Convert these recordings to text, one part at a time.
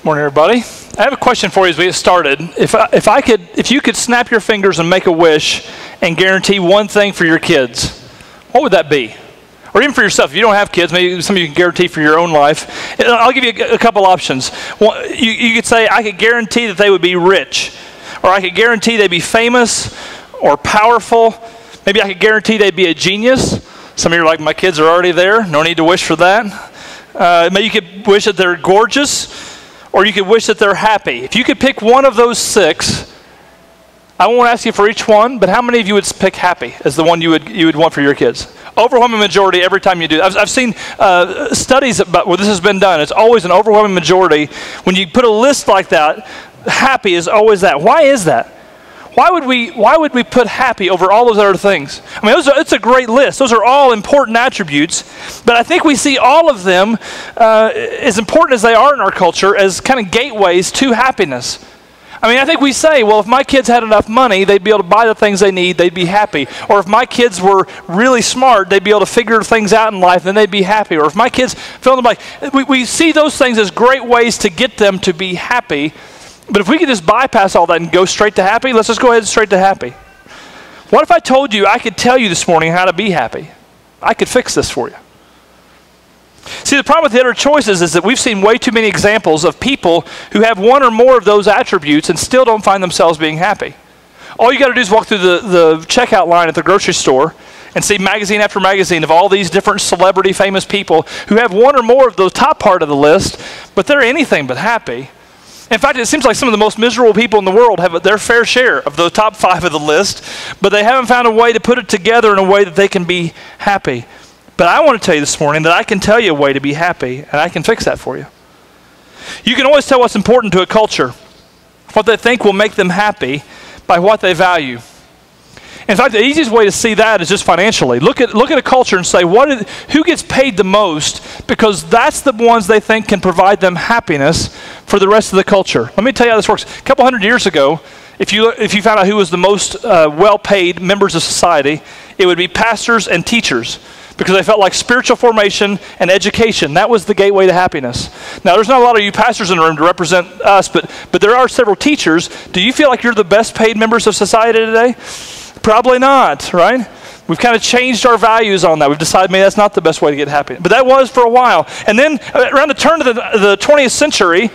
Morning, everybody. I have a question for you as we get started. If you could snap your fingers and make a wish and guarantee one thing for your kids, what would that be? Or even for yourself, if you don't have kids, maybe something you can guarantee for your own life. I'll give you a couple options. You could say, I could guarantee that they would be rich, or I could guarantee they'd be famous or powerful. Maybe I could guarantee they'd be a genius. Some of you are like, my kids are already there. No need to wish for that. Maybe you could wish that they're gorgeous, or you could wish that they're happy. If you could pick one of those six, I won't ask you for each one, but how many of you would pick happy as the one you would want for your kids? Overwhelming majority every time you do. I've seen studies about where this has been done. It's always an overwhelming majority. When you put a list like that, happy is always that. Why is that? Why would we put happy over all those other things? I mean, it's a great list. Those are all important attributes, but I think we see all of them, as important as they are in our culture, as kind of gateways to happiness. I mean, I think we say, well, if my kids had enough money, they'd be able to buy the things they need, they'd be happy. Or if my kids were really smart, they'd be able to figure things out in life, then they'd be happy. Or if my kids fill in the blank. We see those things as great ways to get them to be happy. But if we could just bypass all that and go straight to happy, let's just go ahead and straight to happy. What if I told you I could tell you this morning how to be happy? I could fix this for you. See, the problem with the other choices is that we've seen way too many examples of people who have one or more of those attributes and still don't find themselves being happy. All you got to do is walk through the checkout line at the grocery store and see magazine after magazine of all these different celebrity famous people who have one or more of the top part of the list, but they're anything but happy. In fact, it seems like some of the most miserable people in the world have their fair share of the top 5 of the list, but they haven't found a way to put it together in a way that they can be happy. But I want to tell you this morning that I can tell you a way to be happy, and I can fix that for you. You can always tell what's important to a culture, what they think will make them happy, by what they value. In fact, the easiest way to see that is just financially. Look at a culture and say, who gets paid the most? Because that's the ones they think can provide them happiness for the rest of the culture. Let me tell you how this works. A couple hundred years ago, if you found out who was the most well-paid members of society, it would be pastors and teachers, because they felt like spiritual formation and education, that was the gateway to happiness. Now, there's not a lot of you pastors in the room to represent us, but there are several teachers. Do you feel like you're the best paid members of society today? Probably not, right? We've kind of changed our values on that. We've decided maybe that's not the best way to get happy. But that was for a while. And then around the turn of the 20th century,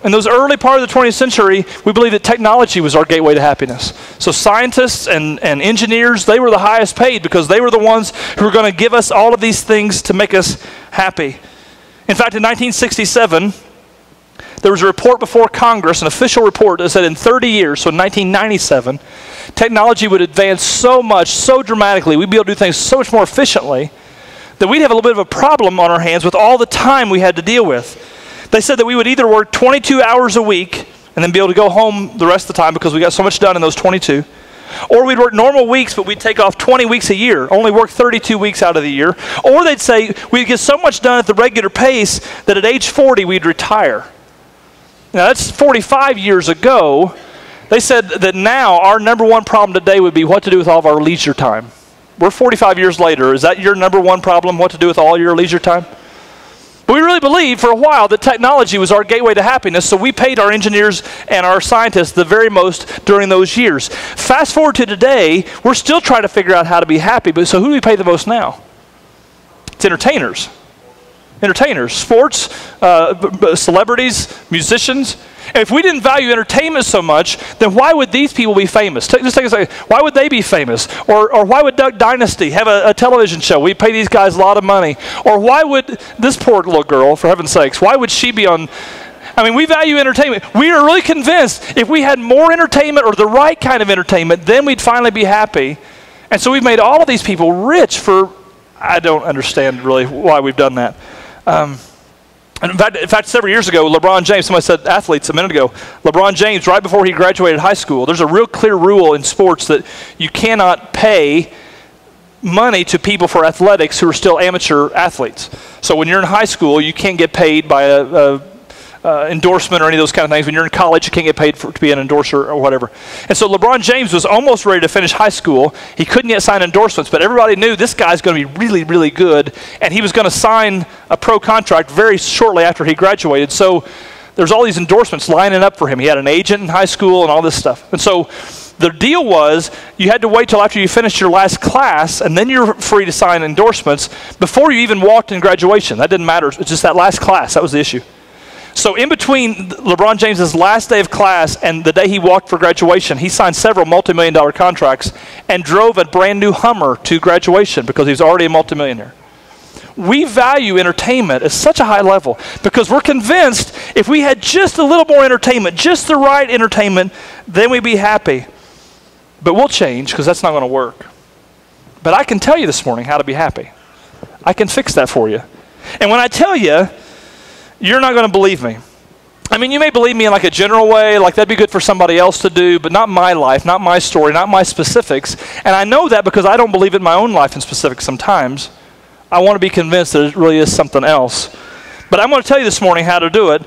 in those early part of the 20th century, we believed that technology was our gateway to happiness. So scientists and engineers, they were the highest paid because they were the ones who were going to give us all of these things to make us happy. In fact, in 1967, there was a report before Congress, an official report that said in 30 years, so in 1997, technology would advance so much, so dramatically, we'd be able to do things so much more efficiently, that we'd have a little bit of a problem on our hands with all the time we had to deal with. They said that we would either work 22 hours a week and then be able to go home the rest of the time because we got so much done in those 22, or we'd work normal weeks, but we'd take off 20 weeks a year, only work 32 weeks out of the year, or they'd say we'd get so much done at the regular pace that at age 40 we'd retire. Now, that's 45 years ago. They said that now our number one problem today would be what to do with all of our leisure time. We're 45 years later. Is that your number one problem, what to do with all your leisure time? But we really believed for a while that technology was our gateway to happiness, so we paid our engineers and our scientists the very most during those years. Fast forward to today, we're still trying to figure out how to be happy, but so who do we pay the most now? It's entertainers. Entertainers, sports, celebrities, musicians. And if we didn't value entertainment so much, then why would these people be famous? Just take a second. Why would they be famous? Or why would Duck Dynasty have a television show? We pay these guys a lot of money. Or why would this poor little girl, for heaven's sakes, why would she be on? I mean, we value entertainment. We are really convinced if we had more entertainment or the right kind of entertainment, then we'd finally be happy. And so we've made all of these people rich for, I don't understand really why we've done that. In fact, several years ago, LeBron James, somebody said athletes a minute ago, LeBron James, right before he graduated high school, there's a real clear rule in sports that you cannot pay money to people for athletics who are still amateur athletes. So when you're in high school, you can't get paid by a endorsement or any of those kind of things. When you're in college, you can't get paid to be an endorser or whatever. And so LeBron James was almost ready to finish high school. He couldn't yet sign endorsements, but everybody knew this guy's going to be really, really good, and he was going to sign a pro contract very shortly after he graduated. So There's all these endorsements lining up for him. He had an agent in high school and all this stuff. And so the deal was you had to wait till after you finished your last class, and then you're free to sign endorsements before you even walked in graduation. That didn't matter. It's just that last class. That was the issue. So in between LeBron James's last day of class and the day he walked for graduation, he signed several multi-million-dollar contracts and drove a brand new Hummer to graduation because he was already a multimillionaire. We value entertainment at such a high level because we're convinced if we had just a little more entertainment, just the right entertainment, then we'd be happy. But we'll change because that's not going to work. But I can tell you this morning how to be happy. I can fix that for you. And when I tell you, you're not going to believe me. I mean, you may believe me in like a general way, like that'd be good for somebody else to do, but not my life, not my story, not my specifics. And I know that because I don't believe in my own life in specifics sometimes. I want to be convinced that it really is something else. But I'm going to tell you this morning how to do it.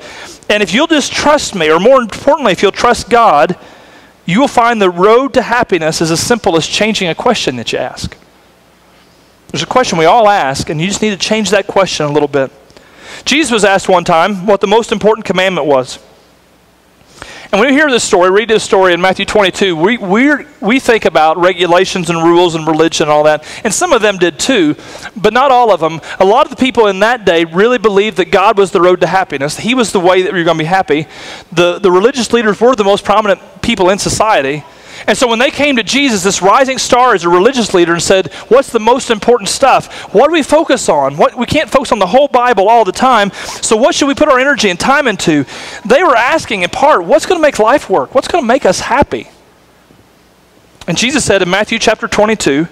And if you'll just trust me, or more importantly, if you'll trust God, you will find the road to happiness is as simple as changing a question that you ask. There's a question we all ask, and you just need to change that question a little bit. Jesus was asked one time what the most important commandment was. And when we hear this story, read this story in Matthew 22, we think about regulations and rules and religion and all that. And some of them did too, but not all of them. A lot of the people in that day really believed that God was the road to happiness. He was the way that you're going to be happy. The religious leaders were the most prominent people in society. And so when they came to Jesus, this rising star as a religious leader, and said, what's the most important stuff? What do we focus on? We can't focus on the whole Bible all the time, so what should we put our energy and time into? They were asking in part, what's going to make life work? What's going to make us happy? And Jesus said in Matthew chapter 22,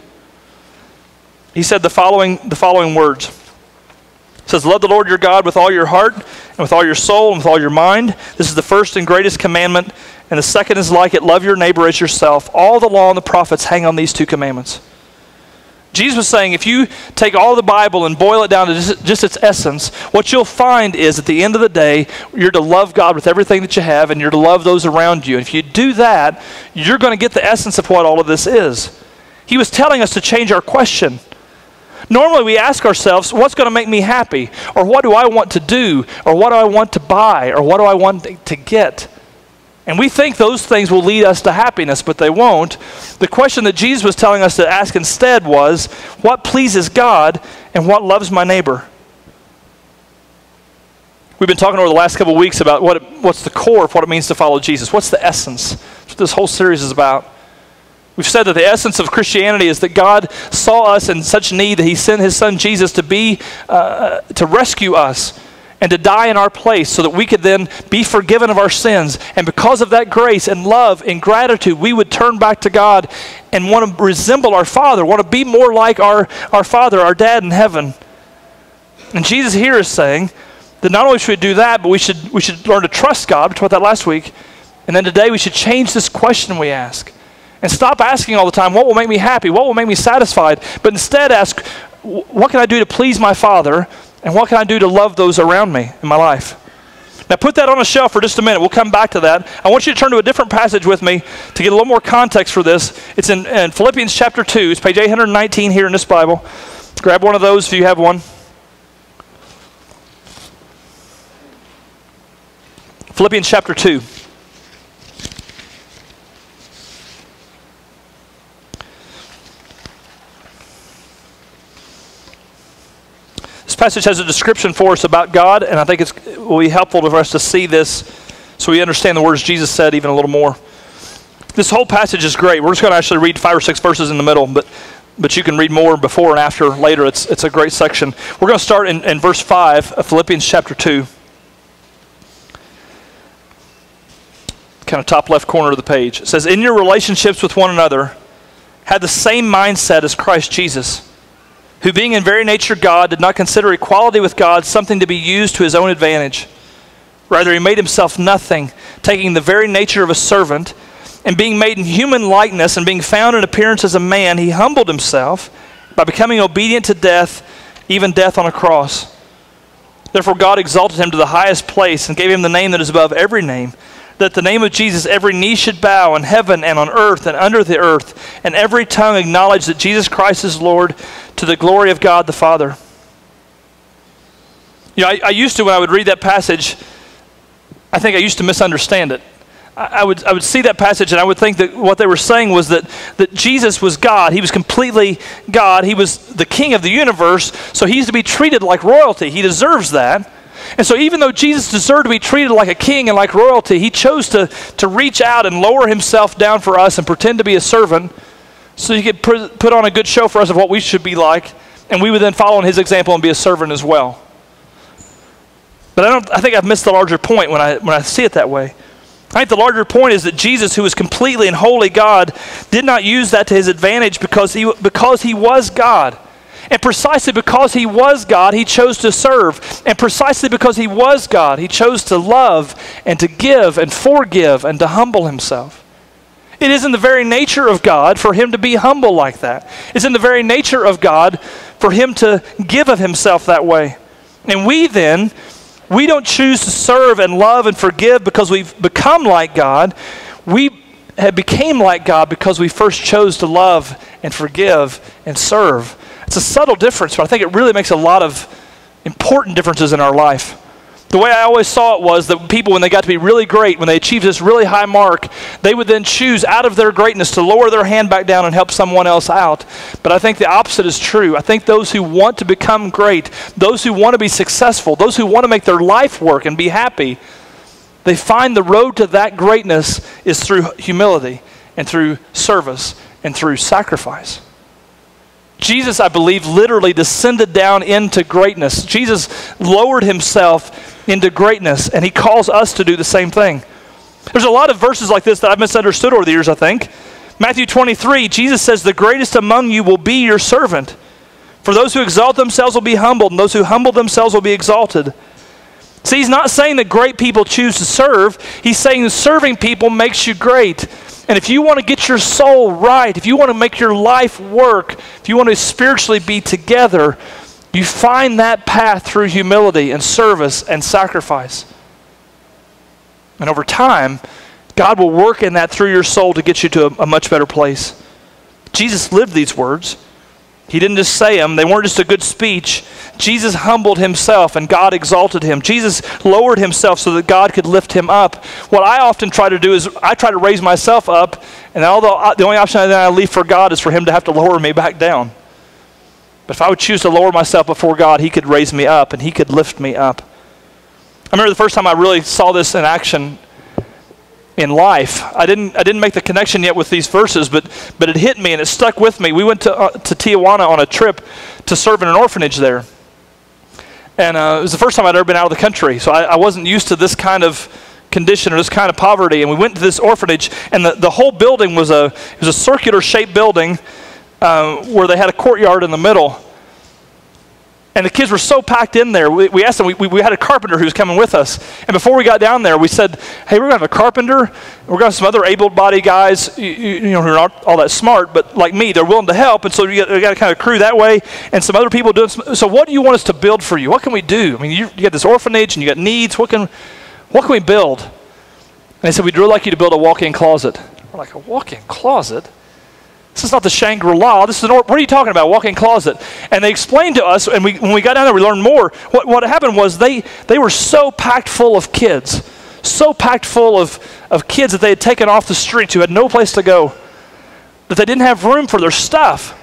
he said the following words. It says, love the Lord your God with all your heart and with all your soul and with all your mind. This is the first and greatest commandment. And the second is like it, love your neighbor as yourself. All the law and the prophets hang on these two commandments. Jesus was saying if you take all the Bible and boil it down to just its essence, what you'll find is at the end of the day, you're to love God with everything that you have, and you're to love those around you. And if you do that, you're going to get the essence of what all of this is. He was telling us to change our question. Normally we ask ourselves, what's going to make me happy? Or what do I want to do? Or what do I want to buy? Or what do I want to get? And we think those things will lead us to happiness, but they won't. The question that Jesus was telling us to ask instead was, what pleases God and what loves my neighbor? We've been talking over the last couple of weeks about what's the core of what it means to follow Jesus. What's the essence? That's what this whole series is about. We've said that the essence of Christianity is that God saw us in such need that he sent his son Jesus to rescue us and to die in our place so that we could then be forgiven of our sins. And because of that grace and love and gratitude, we would turn back to God and want to resemble our Father, want to be more like our Father, our Dad in heaven. And Jesus here is saying that not only should we do that, but we should learn to trust God. We talked about that last week. And then today we should change this question we ask. And stop asking all the time, what will make me happy? What will make me satisfied? But instead ask, what can I do to please my Father? And what can I do to love those around me in my life? Now put that on a shelf for just a minute. We'll come back to that. I want you to turn to a different passage with me to get a little more context for this. It's in Philippians chapter 2. It's page 819 here in this Bible. Grab one of those if you have one. Philippians chapter 2. This passage has a description for us about God, and I think it will be helpful for us to see this so we understand the words Jesus said even a little more. This whole passage is great. We're just going to actually read 5 or 6 verses in the middle, but you can read more before and after later. It's a great section. We're going to start in verse 5 of Philippians chapter 2. Kind of top left corner of the page. It says, in your relationships with one another, have the same mindset as Christ Jesus, who being in very nature God, did not consider equality with God something to be used to his own advantage. Rather, he made himself nothing, taking the very nature of a servant, and being made in human likeness, and being found in appearance as a man, he humbled himself by becoming obedient to death, even death on a cross. Therefore God exalted him to the highest place, and gave him the name that is above every name, that the name of Jesus every knee should bow in heaven and on earth and under the earth, and every tongue acknowledge that Jesus Christ is Lord, to the glory of God the Father. You know, I used to, when I would read that passage, I think I used to misunderstand it. I would see that passage and I would think that what they were saying was that Jesus was God. He was completely God. He was the king of the universe, so he's to be treated like royalty. He deserves that. And so even though Jesus deserved to be treated like a king and like royalty, he chose to reach out and lower himself down for us and pretend to be a servant so he could put on a good show for us of what we should be like, and we would then follow in his example and be a servant as well. But I think I've missed the larger point when I see it that way. I think the larger point is that Jesus, who is completely and wholly God, did not use that to his advantage because he was God. And precisely because he was God, he chose to serve. And precisely because he was God, he chose to love and to give and forgive and to humble himself. It is in the very nature of God for him to be humble like that. It's in the very nature of God for him to give of himself that way. And we don't choose to serve and love and forgive because we've become like God. We have became like God because we first chose to love and forgive and serve. It's a subtle difference, but I think it really makes a lot of important differences in our life. The way I always saw it was that people, when they got to be really great, when they achieved this really high mark, they would then choose out of their greatness to lower their hand back down and help someone else out. But I think the opposite is true. I think those who want to become great, those who want to be successful, those who want to make their life work and be happy, they find the road to that greatness is through humility and through service and through sacrifice. Jesus, I believe, literally descended down into greatness. Jesus lowered himself into greatness, and he calls us to do the same thing. There's a lot of verses like this that I've misunderstood over the years, I think. Matthew 23, Jesus says, "The greatest among you will be your servant. For those who exalt themselves will be humbled, and those who humble themselves will be exalted." See, he's not saying that great people choose to serve. He's saying that serving people makes you great. And if you want to get your soul right, if you want to make your life work, if you want to spiritually be together, you find that path through humility and service and sacrifice. And over time, God will work in that through your soul to get you to a much better place. Jesus lived these words. He didn't just say them. They weren't just a good speech. Jesus humbled himself and God exalted him. Jesus lowered himself so that God could lift him up. What I often try to do is I try to raise myself up, and although the only option that I leave for God is for him to have to lower me back down. But if I would choose to lower myself before God, he could raise me up and he could lift me up. I remember the first time I really saw this in action in life. I didn't make the connection yet with these verses, but it hit me and it stuck with me. We went to Tijuana on a trip to serve in an orphanage there. And it was the first time I'd ever been out of the country, so I wasn't used to this kind of condition or this kind of poverty. And we went to this orphanage, and the whole building was a circular-shaped building where they had a courtyard in the middle. And the kids were so packed in there. We asked them, we had a carpenter who was coming with us. And before we got down there, we said, hey, we're going to have a carpenter. We're going to have some other able-bodied guys, who are not all that smart, but like me, they're willing to help. And so we got to kind of crew that way. And some other people doing so what do you want us to build for you? What can we do? I mean, you got this orphanage and you got needs. What can we build? And they said, we'd really like you to build a walk-in closet. We're like, a walk-in closet? This is not the Shangri-La. This is what are you talking about, walk-in closet? And they explained to us, and when we got down there, we learned more. What happened was they were so packed full of kids, so packed full of kids that they had taken off the streets who had no place to go, that they didn't have room for their stuff.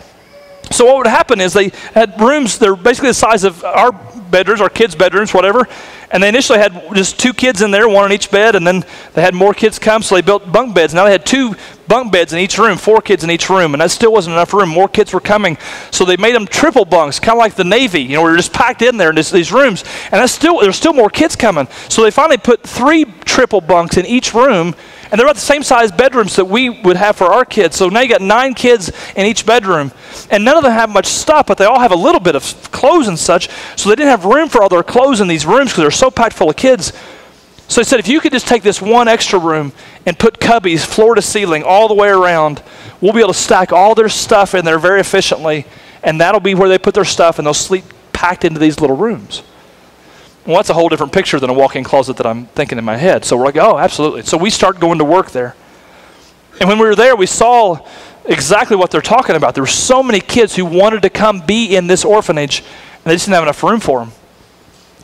So what would happen is they had rooms, they're basically the size of our bedrooms, our kids' bedrooms, whatever, and they initially had just 2 kids in there, one on each bed, and then they had more kids come, so they built bunk beds. Now they had 2 bunk beds in each room, 4 kids in each room, and that still wasn't enough room. More kids were coming, so they made them triple bunks, kind of like the Navy. We were just packed in there in these rooms, and there's still more kids coming. So they finally put 3 triple bunks in each room, and they're about the same size bedrooms that we would have for our kids. So now you got 9 kids in each bedroom, and none of them have much stuff, but they all have a little bit of clothes and such, so they didn't have room for all their clothes in these rooms because they're so packed full of kids. So they said, if you could just take this one extra room and put cubbies floor to ceiling all the way around, we'll be able to stack all their stuff in there very efficiently, and that'll be where they put their stuff, and they'll sleep packed into these little rooms. Well, that's a whole different picture than a walk-in closet that I'm thinking in my head. So we're like, oh, absolutely. So we start going to work there. And when we were there, we saw exactly what they're talking about. There were so many kids who wanted to come be in this orphanage, and they just didn't have enough room for them.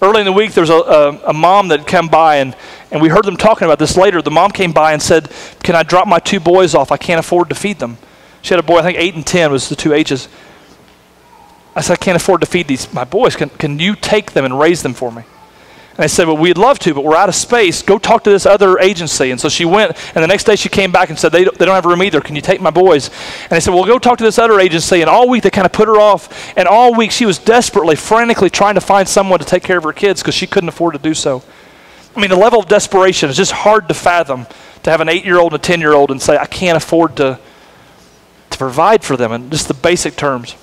Early in the week, there was a mom that had come by, and And we heard them talking about this later. The mom came by and said, can I drop my 2 boys off? I can't afford to feed them. She had a boy, I think 8 and 10 was the 2 ages. I said, I can't afford to feed my boys. Can you take them and raise them for me? And they said, well, we'd love to, but we're out of space. Go talk to this other agency. And so she went, and the next day she came back and said, they don't have room either. Can you take my boys? And they said, well, go talk to this other agency. And all week they kind of put her off. And all week she was desperately, frantically trying to find someone to take care of her kids because she couldn't afford to do so. I mean, the level of desperation is just hard to fathom, to have an 8-year-old and a 10-year-old and say, I can't afford to provide for them in just the basic terms.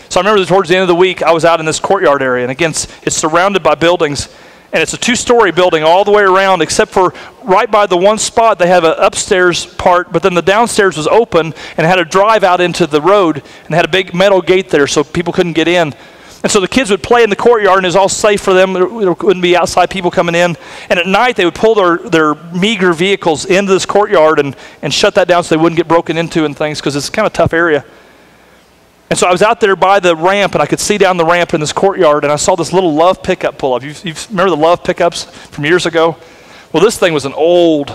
So I remember towards the end of the week, I was out in this courtyard area, and again, it's surrounded by buildings, and it's a 2-story building all the way around, except for right by the one spot, they have an upstairs part, but then the downstairs was open and had a drive out into the road, and had a big metal gate there so people couldn't get in. And so the kids would play in the courtyard, and it was all safe for them. There wouldn't be outside people coming in. And at night, they would pull their meager vehicles into this courtyard and shut that down so they wouldn't get broken into and things, because it's kind of a tough area. And so I was out there by the ramp, and I could see down the ramp in this courtyard, and I saw this little Love pickup pull up. You remember the Love pickups from years ago? Well, this thing was an old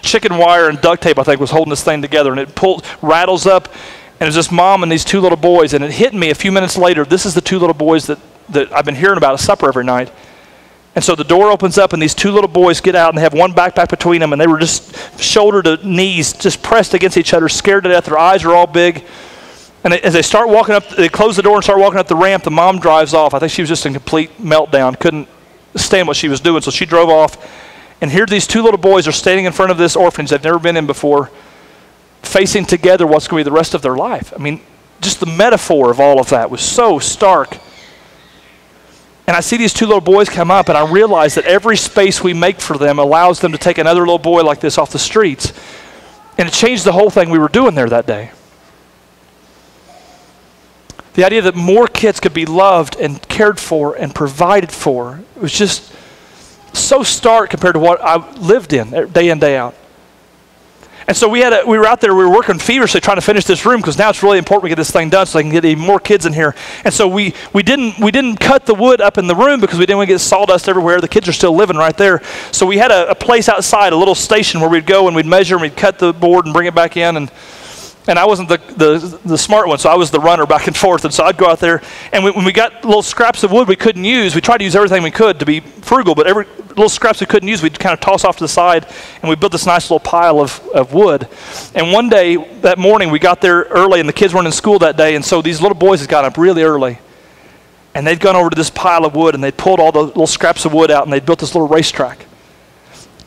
chicken wire and duct tape, I think, was holding this thing together. And it rattles up. And it was this mom and these 2 little boys, and it hit me a few minutes later. This is the 2 little boys that I've been hearing about at supper every night. And so the door opens up, and these 2 little boys get out, and they have one backpack between them, and they were just shoulder to knees, just pressed against each other, scared to death. Their eyes are all big. And as they start walking up, they close the door and start walking up the ramp. The mom drives off. I think she was just in complete meltdown, couldn't stand what she was doing, so she drove off. And here these 2 little boys are standing in front of this orphanage they've never been in before, facing together what's going to be the rest of their life. I mean, just the metaphor of all of that was so stark. And I see these 2 little boys come up, and I realize that every space we make for them allows them to take another little boy like this off the streets. And it changed the whole thing we were doing there that day. The idea that more kids could be loved and cared for and provided for, it was just so stark compared to what I lived in day out. And so we were out there, we were working feverishly trying to finish this room, because now it's really important we get this thing done so they can get even more kids in here. And so we didn't cut the wood up in the room because we didn't want to get sawdust everywhere. The kids are still living right there. So we had a place outside, a little station where we'd go and we'd measure and we'd cut the board and bring it back in. And I wasn't the smart one, so I was the runner back and forth. And so I'd go out there, and when we got little scraps of wood we couldn't use, we tried to use everything we could to be frugal, but every little scraps we couldn't use, we'd kind of toss off to the side, and we built this nice little pile of wood. And one day, that morning, we got there early, and the kids weren't in school that day, and so these little boys had got up really early, and they'd gone over to this pile of wood, and they'd pulled all the little scraps of wood out, and they'd built this little racetrack.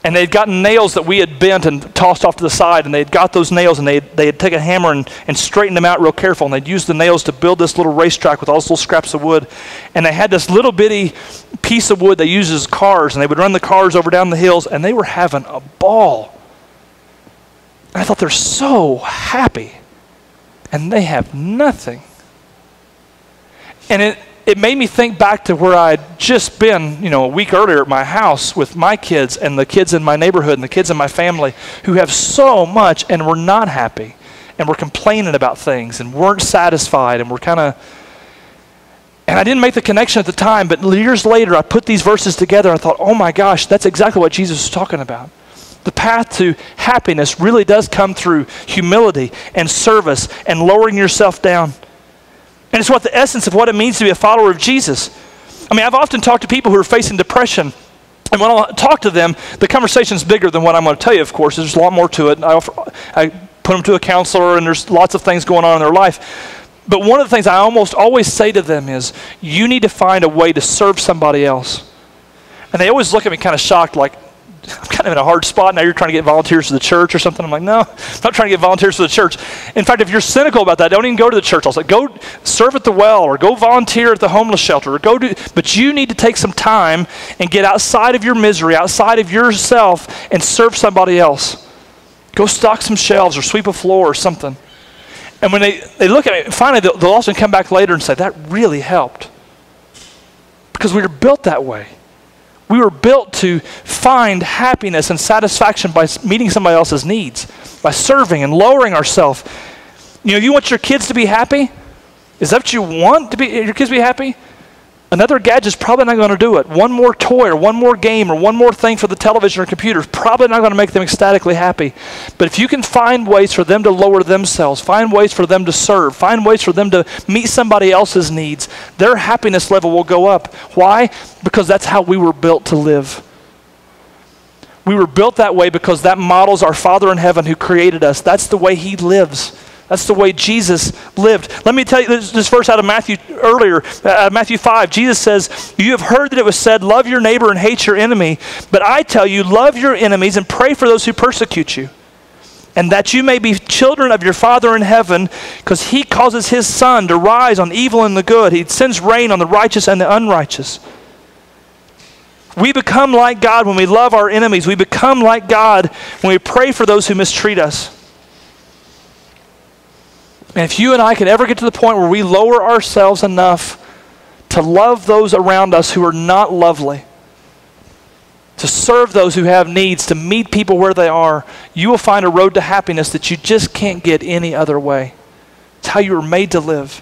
And they'd gotten nails that we had bent and tossed off to the side, and they'd got those nails, and they had taken a hammer and straightened them out real careful, and they'd used the nails to build this little racetrack with all those little scraps of wood. And they had this little bitty piece of wood they used as cars, and they would run the cars over down the hills, and they were having a ball. And I thought, they're so happy, and they have nothing. And it made me think back to where I'd just been, a week earlier at my house with my kids and the kids in my neighborhood and the kids in my family who have so much and were not happy and were complaining about things and weren't satisfied and were and I didn't make the connection at the time, but years later I put these verses together and I thought, oh my gosh, that's exactly what Jesus was talking about. The path to happiness really does come through humility and service and lowering yourself down. And it's what the essence of what it means to be a follower of Jesus. I mean, I've often talked to people who are facing depression, and when I talk to them, the conversation's bigger than what I'm going to tell you, of course. There's a lot more to it. I put them to a counselor, and there's lots of things going on in their life. But one of the things I almost always say to them is, you need to find a way to serve somebody else. And they always look at me kind of shocked, like, I'm kind of in a hard spot. Now you're trying to get volunteers to the church or something. I'm like, no, I'm not trying to get volunteers to the church. In fact, if you're cynical about that, don't even go to the church. I'll say, go serve at the well or go volunteer at the homeless shelter. But you need to take some time and get outside of your misery, outside of yourself, and serve somebody else. Go stock some shelves or sweep a floor or something. And when they look at me, finally they'll also come back later and say, that really helped. Because we were built that way. We were built to find happiness and satisfaction by meeting somebody else's needs, by serving and lowering ourselves. You want your kids to be happy? Is that what you want, your kids to be happy? Another gadget's probably not going to do it. One more toy or one more game or one more thing for the television or computer is probably not going to make them ecstatically happy. But if you can find ways for them to lower themselves, find ways for them to serve, find ways for them to meet somebody else's needs, their happiness level will go up. Why? Because that's how we were built to live. We were built that way because that models our Father in heaven who created us. That's the way he lives. That's the way Jesus lived. Let me tell you this verse out of Matthew earlier, Matthew 5. Jesus says, you have heard that it was said, love your neighbor and hate your enemy. But I tell you, love your enemies and pray for those who persecute you. And that you may be children of your Father in heaven, because he causes his sun to rise on evil and the good. He sends rain on the righteous and the unrighteous. We become like God when we love our enemies. We become like God when we pray for those who mistreat us. And if you and I could ever get to the point where we lower ourselves enough to love those around us who are not lovely, to serve those who have needs, to meet people where they are, you will find a road to happiness that you just can't get any other way. It's how you were made to live.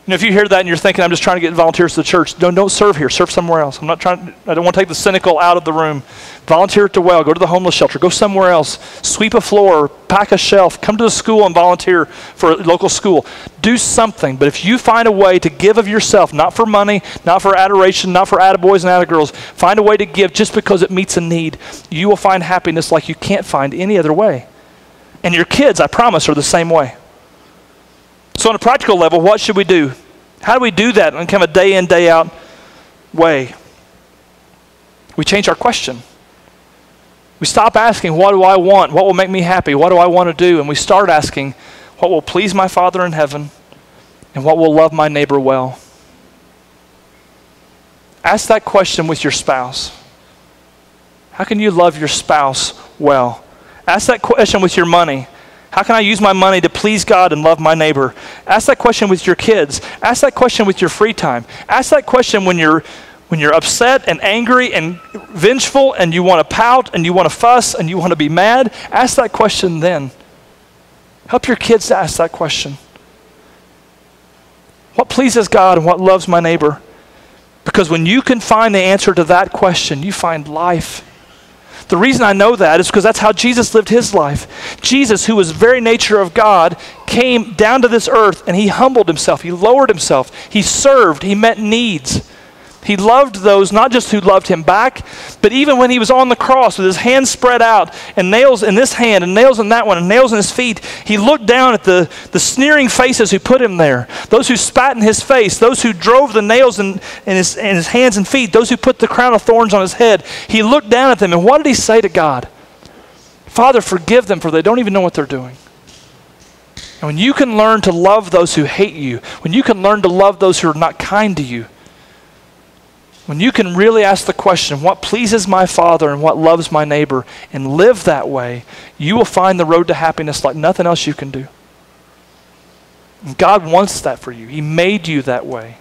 You know, if you hear that and you're thinking, I'm just trying to get volunteers to the church, don't serve here. Serve somewhere else. I don't want to take the cynical out of the room. Volunteer at the well. Go to the homeless shelter. Go somewhere else. Sweep a floor. Pack a shelf. Come to the school and volunteer for a local school. Do something. But if you find a way to give of yourself, not for money, not for adoration, not for attaboys and attagirls, find a way to give just because it meets a need, you will find happiness like you can't find any other way. And your kids, I promise, are the same way. So on a practical level, what should we do? How do we do that in kind of a day in, day out way? We change our question. We stop asking, what do I want? What will make me happy? What do I want to do? And we start asking, what will please my Father in heaven? And what will love my neighbor well? Ask that question with your spouse. How can you love your spouse well? Ask that question with your money. How can I use my money to please God and love my neighbor? Ask that question with your kids. Ask that question with your free time. Ask that question when you're upset and angry and vengeful and you want to pout and you want to fuss and you want to be mad. Ask that question then. Help your kids to ask that question. What pleases God and what loves my neighbor? Because when you can find the answer to that question, you find life. The reason I know that is because that's how Jesus lived his life. Jesus, who was the very nature of God, came down to this earth and he humbled himself. He lowered himself. He served. He met needs. He loved those not just who loved him back, but even when he was on the cross with his hands spread out and nails in this hand and nails in that one and nails in his feet, he looked down at the sneering faces who put him there, those who spat in his face, those who drove the nails in his hands and feet, those who put the crown of thorns on his head. He looked down at them, and what did he say to God? Father, forgive them, for they don't even know what they're doing. And when you can learn to love those who hate you, when you can learn to love those who are not kind to you, when you can really ask the question, what pleases my Father and what loves my neighbor, and live that way, you will find the road to happiness like nothing else you can do. And God wants that for you. He made you that way.